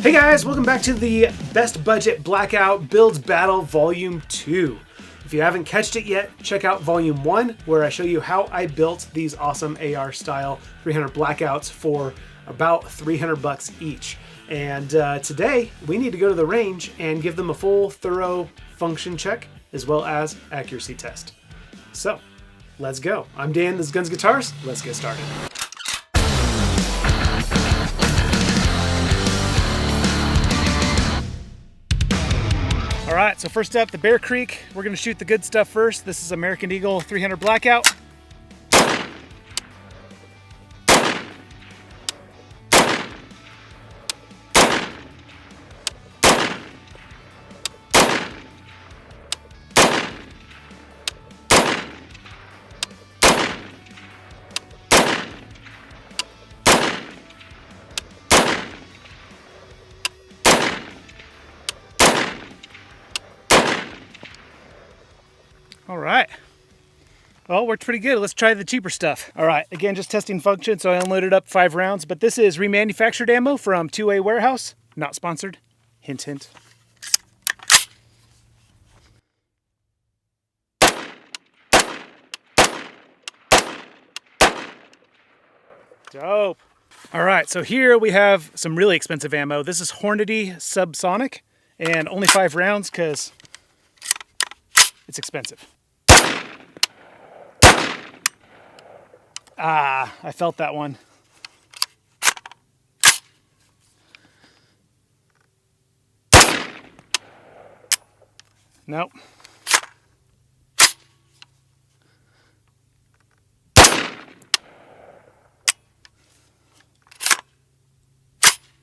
Hey guys, welcome back to the Best Budget Blackout Build Battle Volume 2. If you haven't catched it yet, check out Volume 1, where I show you how I built these awesome AR style 300 blackouts for about 300 bucks each. And today, we need to go to the range and give them a full, thorough function check, as well as accuracy test. So, let's go. I'm Dan, this is Guns Guitars. Let's get started. All right, so first up, the Bear Creek. We're gonna shoot the good stuff first. This is American Eagle 300 Blackout. All right, well, worked pretty good. Let's try the cheaper stuff. All right, again, just testing function, so I unloaded up 5 rounds, but this is remanufactured ammo from 2A Warehouse, not sponsored, hint, hint. Dope. All right, so here we have some really expensive ammo. This is Hornady Subsonic, and only 5 rounds because it's expensive. Ah, I felt that one. Nope.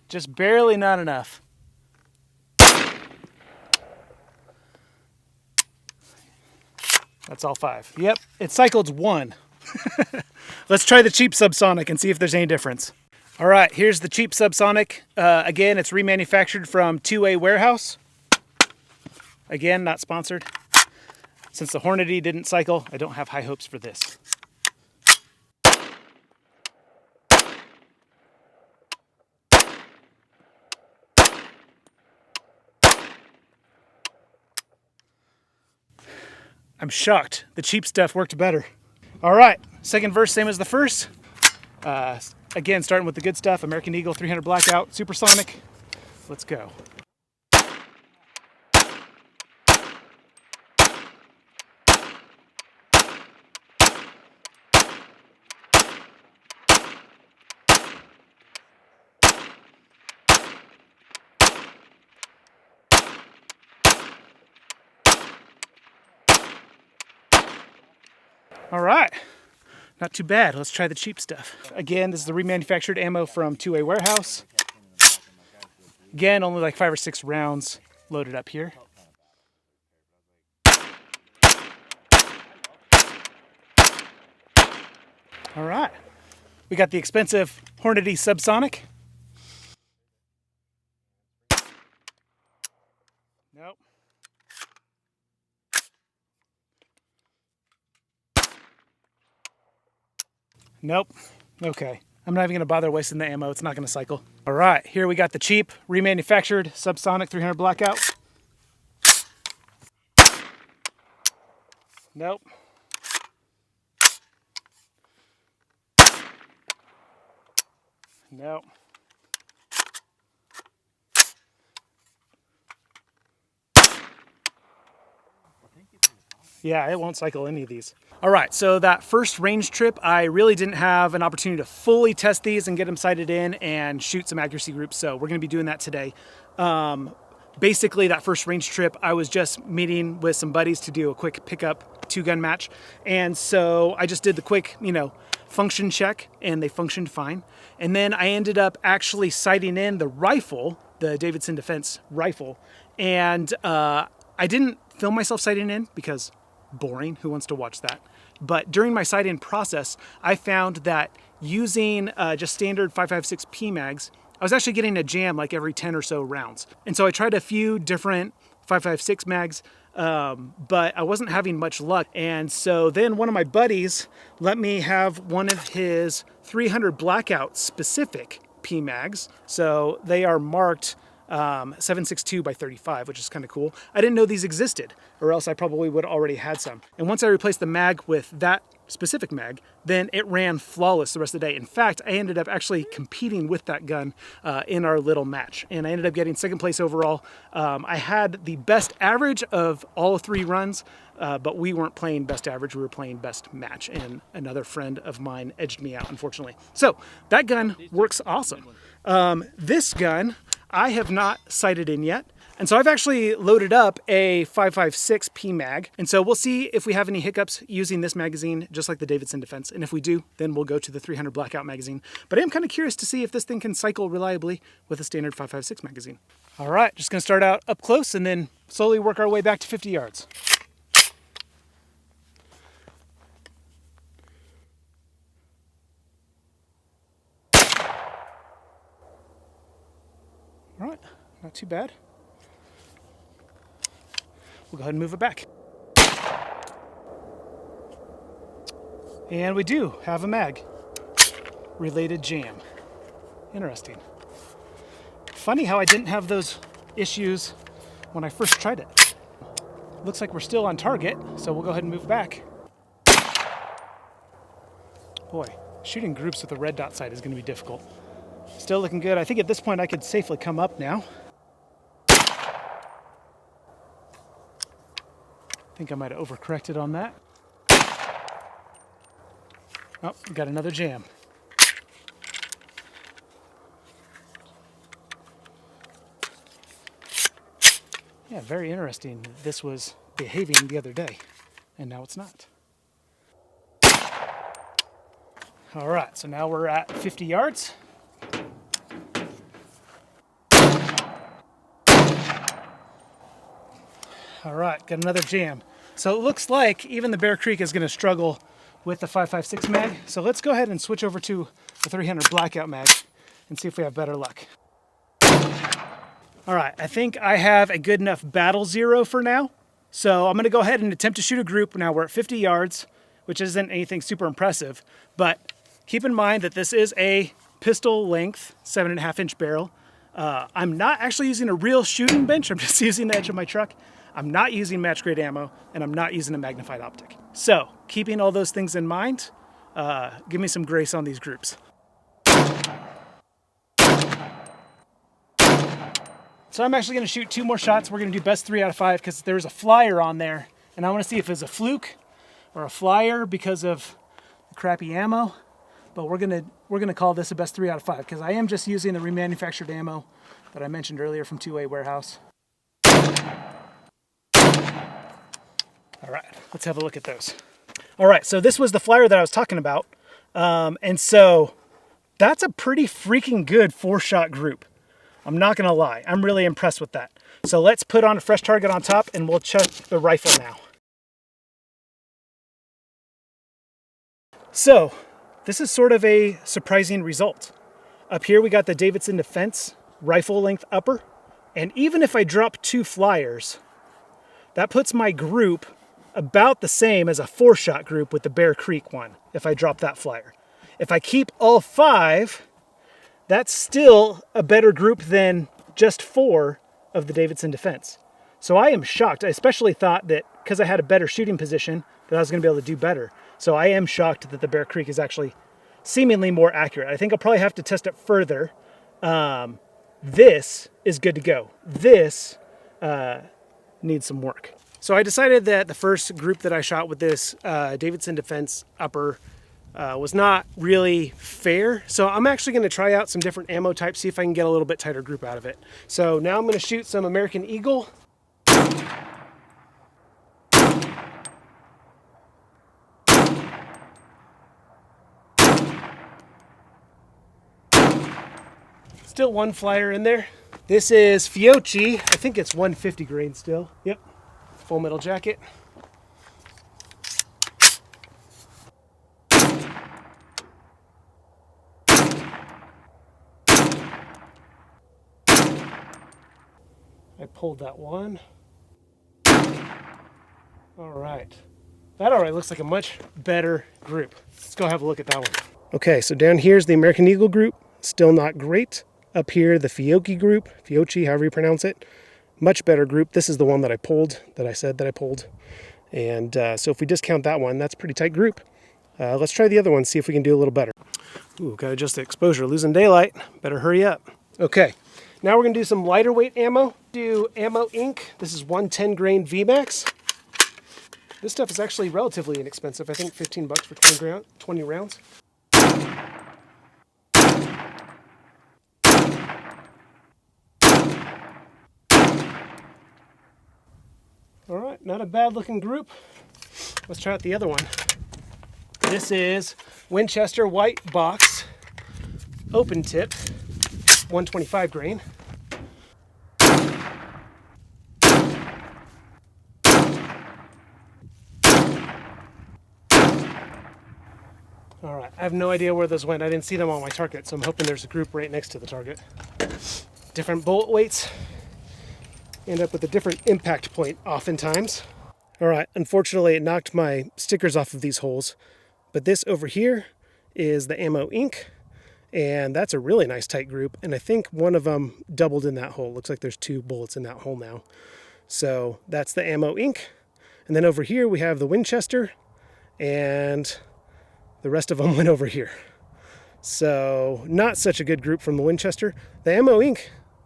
Just barely not enough. That's all 5. Yep, it cycled 1. Let's try the cheap Subsonic and see if there's any difference. All right, here's the cheap Subsonic. Again, it's remanufactured from 2A Warehouse. Again, not sponsored. Since the Hornady didn't cycle, I don't have high hopes for this. I'm shocked. The cheap stuff worked better. All right, second verse, same as the first. Again, starting with the good stuff, American Eagle 300 Blackout, Supersonic. Let's go. All right, not too bad. Let's try the cheap stuff. Again, this is the remanufactured ammo from 2A Warehouse. Again, only like 5 or 6 rounds loaded up here. All right, we got the expensive Hornady Subsonic. Nope. Nope. Okay. I'm not even going to bother wasting the ammo. It's not going to cycle. All right. Here we got the cheap remanufactured Subsonic 300 Blackout. Nope. Nope. Yeah, it won't cycle any of these. All right, so that first range trip, I really didn't have an opportunity to fully test these and get them sighted in and shoot some accuracy groups, so we're gonna be doing that today. Basically, that first range trip, I was just meeting with some buddies to do a quick pickup 2-gun match, and so I just did the quick, function check, and they functioned fine. And then I ended up actually sighting in the rifle, the Davidson Defense rifle, and I didn't film myself sighting in because boring, who wants to watch that? But during my sight-in process, I found that using just standard 5.56 PMags, I was actually getting a jam like every 10 or so rounds. And so I tried a few different 5.56 mags, but I wasn't having much luck. And so then one of my buddies let me have one of his 300 Blackout specific PMags. So they are marked 7.62 by 35, which is kind of cool. I didn't know these existed, or else I probably would have already had some. And once I replaced the mag with that specific mag, then it ran flawless the rest of the day. In fact, I ended up actually competing with that gun in our little match, and I ended up getting second place overall. I had the best average of all 3 runs, but we weren't playing best average, we were playing best match, and another friend of mine edged me out, unfortunately. So that gun works awesome. This gun I have not sighted in yet. And so I've actually loaded up a 5.56 PMag. And so we'll see if we have any hiccups using this magazine, just like the Davidson Defense. And if we do, then we'll go to the 300 Blackout magazine. But I am kind of curious to see if this thing can cycle reliably with a standard 5.56 magazine. All right, just gonna start out up close and then slowly work our way back to 50 yards. All right, not too bad. We'll go ahead and move it back. And we do have a mag. Related jam. Interesting. Funny how I didn't have those issues when I first tried it. Looks like we're still on target, so we'll go ahead and move back. Boy, shooting groups with the red dot sight is going to be difficult. Still looking good. I think at this point I could safely come up now. I think I might have overcorrected on that. Oh, we got another jam. Yeah, very interesting. This was behaving the other day, and now it's not. All right, so now we're at 50 yards. All right, got another jam. So it looks like even the Bear Creek is going to struggle with the 5.56 mag. So let's go ahead and switch over to the 300 Blackout mag and see if we have better luck. All right, I think I have a good enough battle zero for now. So I'm going to go ahead and attempt to shoot a group. Now we're at 50 yards, which isn't anything super impressive, but keep in mind that this is a pistol length 7.5-inch barrel. I'm not actually using a real shooting bench. I'm just using the edge of my truck. I'm not using match grade ammo, and I'm not using a magnified optic. So, keeping all those things in mind, give me some grace on these groups. So I'm actually gonna shoot 2 more shots. We're gonna do best 3 out of 5 because there's a flyer on there, and I wanna see if it's a fluke or a flyer because of the crappy ammo. But we're gonna call this a best 3 out of 5 because I am just using the remanufactured ammo that I mentioned earlier from 2A Warehouse. All right, let's have a look at those. All right, so this was the flyer that I was talking about. And so that's a pretty freaking good 4-shot group. I'm not gonna lie, I'm really impressed with that. So let's put on a fresh target on top and we'll check the rifle now. So this is sort of a surprising result. Up here we got the Davidson Defense rifle length upper. And even if I drop 2 flyers, that puts my group about the same as a 4-shot group with the Bear Creek one, if I drop that flyer. If I keep all 5, that's still a better group than just 4 of the Davidson Defense. So I am shocked. I especially thought that because I had a better shooting position, that I was going to be able to do better. So I am shocked that the Bear Creek is actually seemingly more accurate. I think I'll probably have to test it further. This is good to go. This needs some work. So I decided that the first group that I shot with this Davidson Defense upper was not really fair. So I'm actually going to try out some different ammo types, see if I can get a little bit tighter group out of it. So now I'm going to shoot some American Eagle. Still 1 flyer in there. This is Fiocchi. I think it's 150 grain still. Yep. Full metal jacket. I pulled that one. All right. That already looks like a much better group. Let's go have a look at that one. Okay, so down here's the American Eagle group. Still not great. up here, the Fiocchi group, Fiocchi, however you pronounce it. Much better group. This is the one that I pulled, that I said that I pulled. And so if we discount that one, that's a pretty tight group. Let's try the other one, see if we can do a little better. Ooh, gotta adjust the exposure, losing daylight. Better hurry up. Okay, now we're gonna do some lighter weight ammo. Do Ammo Inc. This is 110 grain VMAX. This stuff is actually relatively inexpensive. I think 15 bucks for 20 rounds. All right, not a bad looking group. Let's try out the other one. This is Winchester White Box, open tip, 125 grain. All right, I have no idea where those went. I didn't see them on my target, so I'm hoping there's a group right next to the target. Different bullet weights end up with a different impact point oftentimes. All right, unfortunately it knocked my stickers off of these holes, but this over here is the Ammo Inc. And that's a really nice tight group, and I think one of them doubled in that hole. Looks like there's 2 bullets in that hole now. So that's the Ammo Inc. And then over here we have the Winchester, and the rest of them went over here. So not such a good group from the Winchester. The Ammo Inc.,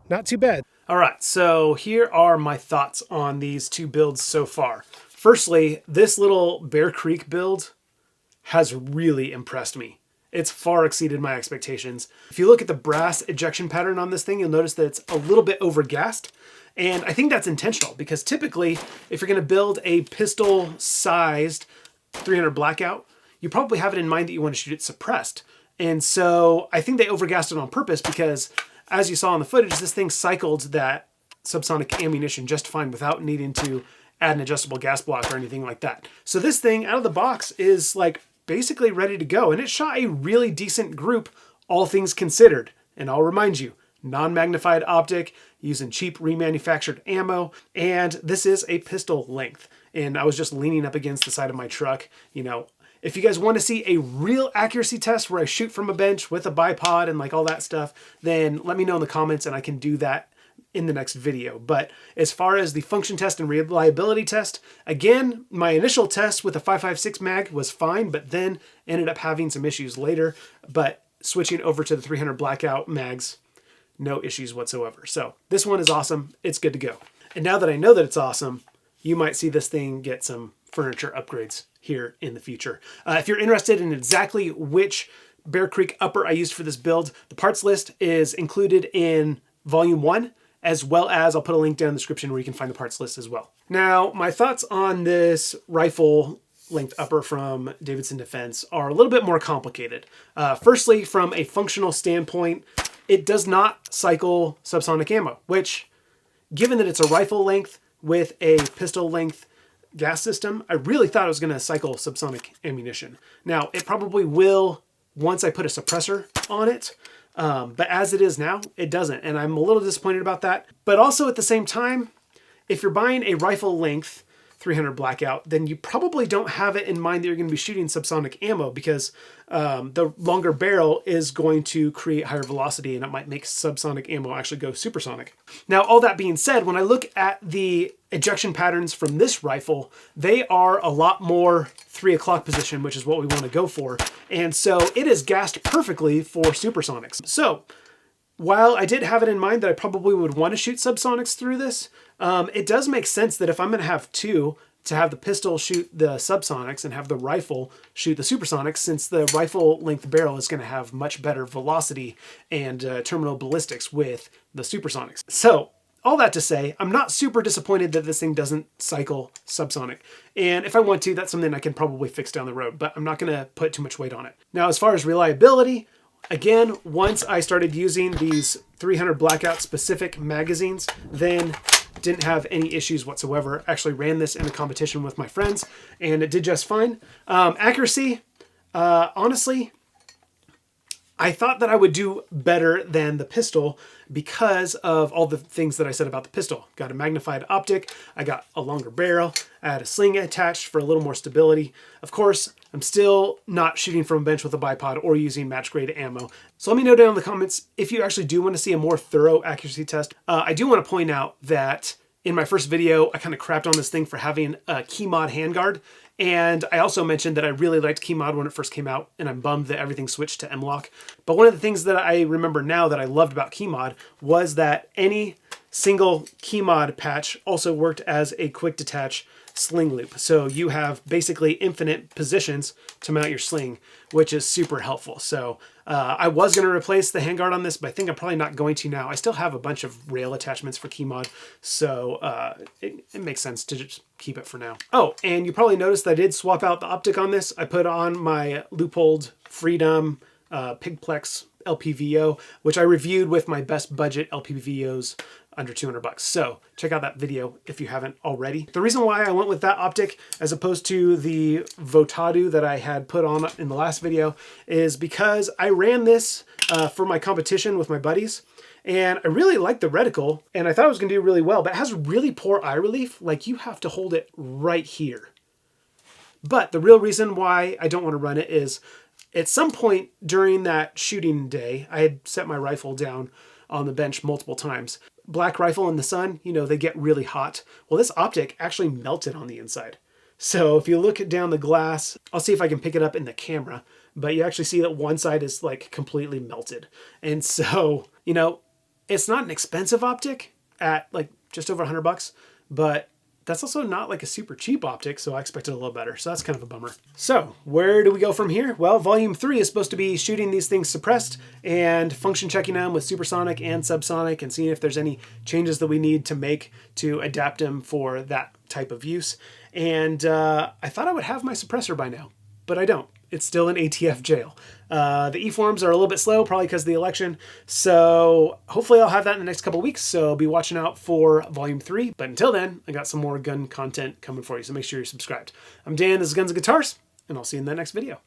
not too bad. All right, so here are my thoughts on these 2 builds so far. Firstly, this little Bear Creek build has really impressed me. It's far exceeded my expectations. If you look at the brass ejection pattern on this thing, you'll notice that it's a little bit overgassed. And I think that's intentional because typically, if you're gonna build a pistol-sized 300 Blackout, you probably have it in mind that you want to shoot it suppressed. And so I think they overgassed it on purpose because, as you saw in the footage, this thing cycled that subsonic ammunition just fine without needing to add an adjustable gas block or anything like that. So this thing out of the box is like basically ready to go, and it shot a really decent group, all things considered. And I'll remind you, non-magnified optic, using cheap remanufactured ammo, and this is a pistol length. And I was just leaning up against the side of my truck. You know, if you guys want to see a real accuracy test where I shoot from a bench with a bipod and like all that stuff, then let me know in the comments and I can do that in the next video. But as far as the function test and reliability test, again, my initial test with a 5.56 mag was fine, but then ended up having some issues later. But switching over to the 300 Blackout mags, no issues whatsoever. So this one is awesome. It's good to go. And now that I know that it's awesome, you might see this thing get some furniture upgrades here in the future. If you're interested in exactly which Bear Creek upper I used for this build, the parts list is included in volume 1, as well as I'll put a link down in the description where you can find the parts list as well. Now, my thoughts on this rifle length upper from Davidson Defense are a little bit more complicated. Firstly, from a functional standpoint, it does not cycle subsonic ammo, which, given that it's a rifle length with a pistol length gas system, I really thought it was going to cycle subsonic ammunition. Now, it probably will once I put a suppressor on it, but as it is now, it doesn't, and I'm a little disappointed about that. But also at the same time, if you're buying a rifle length 300 Blackout, then you probably don't have it in mind that you're going to be shooting subsonic ammo because the longer barrel is going to create higher velocity and it might make subsonic ammo actually go supersonic. Now, all that being said, when I look at the ejection patterns from this rifle, they are a lot more 3 o'clock position, which is what we want to go for. And so it is gassed perfectly for supersonics. So while I did have it in mind that I probably would want to shoot subsonics through this, it does make sense that if I'm going to have 2, to have the pistol shoot the subsonics and have the rifle shoot the supersonics, since the rifle length barrel is going to have much better velocity and terminal ballistics with the supersonics. So all that to say, I'm not super disappointed that this thing doesn't cycle subsonic. And if I want to, that's something I can probably fix down the road, but I'm not going to put too much weight on it. Now, as far as reliability, again, once I started using these 300 Blackout specific magazines, then didn't have any issues whatsoever. Actually ran this in a competition with my friends and it did just fine. Accuracy, honestly, I thought that I would do better than the pistol because of all the things that I said about the pistol. Got a magnified optic, I got a longer barrel, I had a sling attached for a little more stability. Of course, I'm still not shooting from a bench with a bipod or using match grade ammo. So let me know down in the comments if you actually do want to see a more thorough accuracy test. I do want to point out that in my first video, I kind of crapped on this thing for having a key mod handguard. And I also mentioned that I really liked key mod when it first came out, and I'm bummed that everything switched to M-Lock. But one of the things that I remember now that I loved about key mod was that any single key mod patch also worked as a quick detach sling loop. So you have basically infinite positions to mount your sling, which is super helpful. So I was going to replace the handguard on this, but I think I'm probably not going to now. I still have a bunch of rail attachments for key mod, so it makes sense to just keep it for now. Oh, and you probably noticed that I did swap out the optic on this. I put on my Leupold Freedom Pigplex LPVO, which I reviewed with my best budget LPVOs under 200 bucks. So check out that video if you haven't already. The reason why I went with that optic as opposed to the Votadu that I had put on in the last video is because I ran this for my competition with my buddies, and I really liked the reticle, and I thought it was gonna do really well, but it has really poor eye relief. Like, you have to hold it right here. But the real reason why I don't want to run it is at some point during that shooting day, I had set my rifle down on the bench multiple times. Black rifle in the sun, you know, they get really hot. Well, this optic actually melted on the inside. So if you look down the glass, I'll see if I can pick it up in the camera, but you actually see that one side is like completely melted. And so, you know, it's not an expensive optic at like just over 100 bucks, but that's also not like a super cheap optic, so I expected a little better. So that's kind of a bummer. So where do we go from here? Well, volume 3 is supposed to be shooting these things suppressed and function checking them with supersonic and subsonic and seeing if there's any changes that we need to make to adapt them for that type of use. And I thought I would have my suppressor by now, but I don't. It's still in ATF jail. The e-forms are a little bit slow, probably because of the election. So hopefully I'll have that in the next couple weeks. So be watching out for volume 3. But until then, I got some more gun content coming for you. So make sure you're subscribed. I'm Dan, this is Guns and Guitars, and I'll see you in the next video.